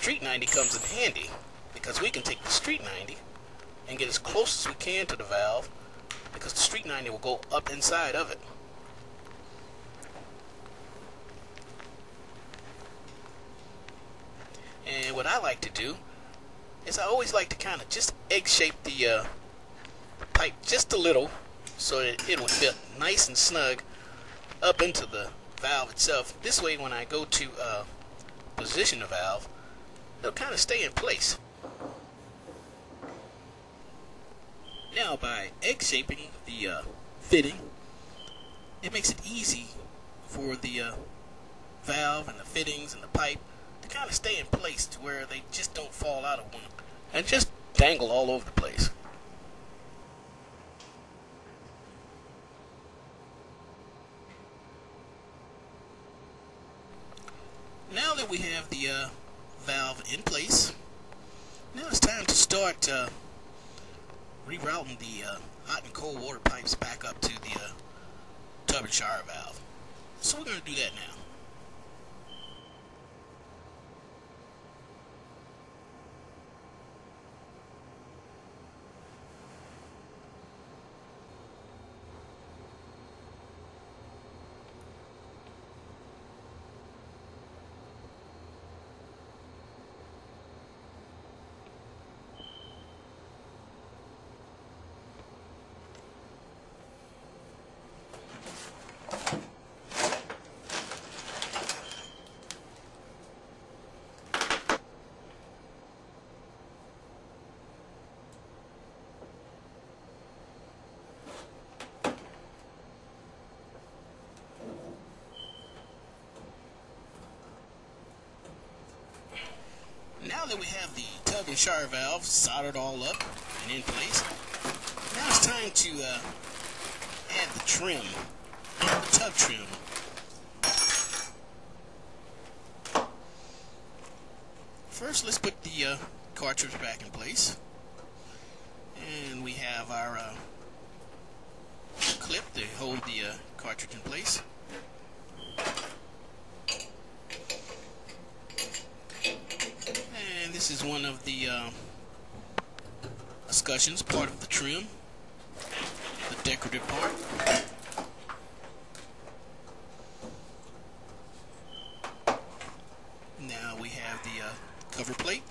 street 90 comes in handy, because we can take the street 90 and get as close as we can to the valve, because the street 90 will go up inside of it. And what I like to do is I always like to kind of just egg shape the pipe just a little, so that it will fit nice and snug up into the valve itself. This way, when I go to position the valve, it'll kind of stay in place. Now, by egg shaping the fitting, it makes it easy for the valve and the fittings and the pipe to kind of stay in place to where they just don't fall out of one and just dangle all over the place. Now that we have the valve in place, now it's time to start rerouting the hot and cold water pipes back up to the tub and shower valve. So we're going to do that now. Now that we have the tub and shower valve soldered all up and in place, now it's time to add the trim, the tub trim. First, let's put the cartridge back in place, and we have our clip to hold the cartridge in place. This is one of the escutcheons, part of the trim, the decorative part. Now we have the cover plate.